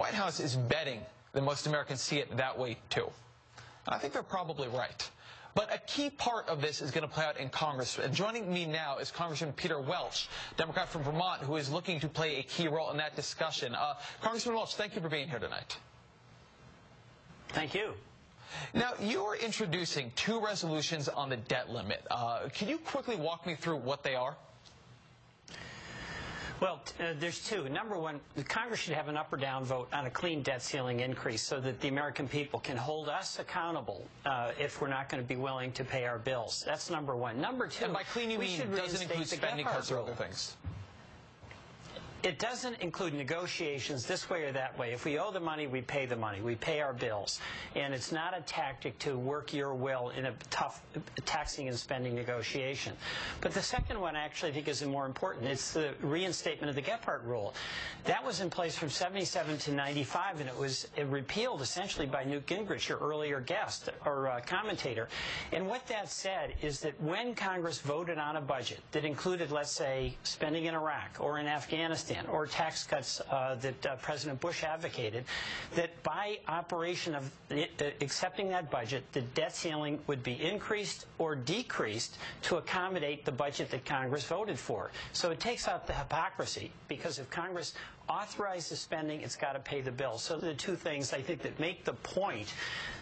White House is betting that most Americans see it that way, too. I think they're probably right. But a key part of this is going to play out in Congress. And joining me now is Congressman Peter Welch, Democrat from Vermont, who is looking to play a key role in that discussion. Congressman Welch, thank you for being here tonight. Thank you. Now, you are introducing two resolutions on the debt limit. Can you quickly walk me through what they are? Well, there's two. Number one, the Congress should have an up or down vote on a clean debt ceiling increase so that the American people can hold us accountable if we're not going to be willing to pay our bills. That's number one. Number two, and by clean you mean it doesn't include spending cuts or other things? It doesn't include negotiations this way or that way. If we owe the money, we pay the money. We pay our bills. And it's not a tactic to work your will in a tough taxing and spending negotiation. But the second one actually I think is more important. It's the reinstatement of the Gephardt rule. That was in place from 77 to 95, and it was repealed essentially by Newt Gingrich, your earlier guest or commentator. And what that said is that when Congress voted on a budget that included, let's say, spending in Iraq or in Afghanistan, or tax cuts that President Bush advocated, that by operation of accepting that budget, the debt ceiling would be increased or decreased to accommodate the budget that Congress voted for. So it takes out the hypocrisy, because if Congress authorizes spending, it's got to pay the bill. So the two things I think that make the point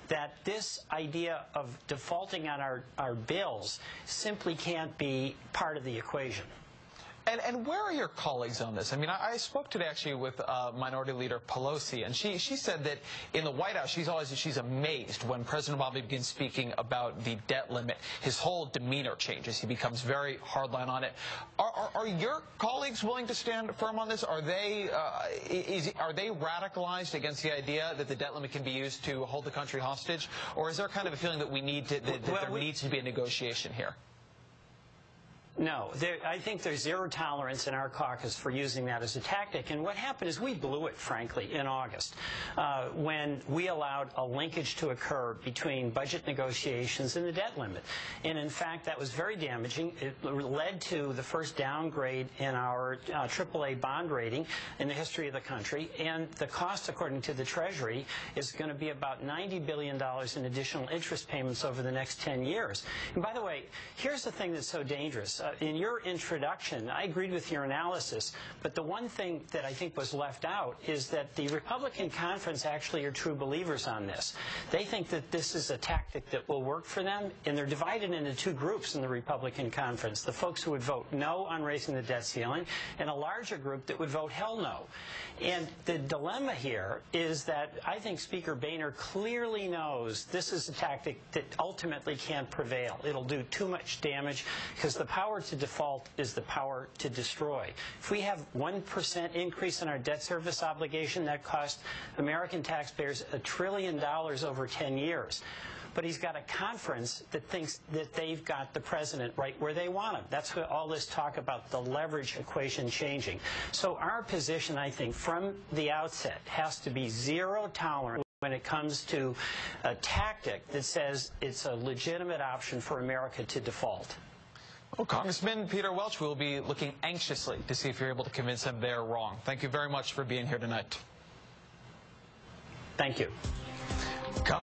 that this idea of defaulting on our bills simply can't be part of the equation. And where are your colleagues on this? I mean, I spoke today actually with Minority Leader Pelosi, and she said that in the White House she's amazed when President Obama begins speaking about the debt limit. His whole demeanor changes. He becomes very hardline on it. Are your colleagues willing to stand firm on this? Are they radicalized against the idea that the debt limit can be used to hold the country hostage, or is there kind of a feeling that we need to there needs to be a negotiation here? No, I think there's zero tolerance in our caucus for using that as a tactic. And what happened is we blew it, frankly, in August when we allowed a linkage to occur between budget negotiations and the debt limit. And, in fact, that was very damaging. It led to the first downgrade in our AAA bond rating in the history of the country. And the cost, according to the Treasury, is going to be about $90 billion in additional interest payments over the next 10 years. And, by the way, here's the thing that's so dangerous. In your introduction, I agreed with your analysis, but the one thing that I think was left out is that the Republican conference actually are true believers on this. They think that this is a tactic that will work for them, and they're divided into two groups in the Republican conference, the folks who would vote no on raising the debt ceiling, and a larger group that would vote hell no. And the dilemma here is that I think Speaker Boehner clearly knows this is a tactic that ultimately can't prevail. It'll do too much damage because the power to default is the power to destroy. If we have 1% increase in our debt service obligation, that costs American taxpayers $1 trillion over 10 years. But he's got a conference that thinks that they've got the president right where they want him. That's what all this talk about the leverage equation changing. So our position, I think, from the outset has to be zero tolerance when it comes to a tactic that says it's a legitimate option for America to default. Well, Congressman Peter Welch, we'll be looking anxiously to see if you're able to convince them they're wrong. Thank you very much for being here tonight. Thank you.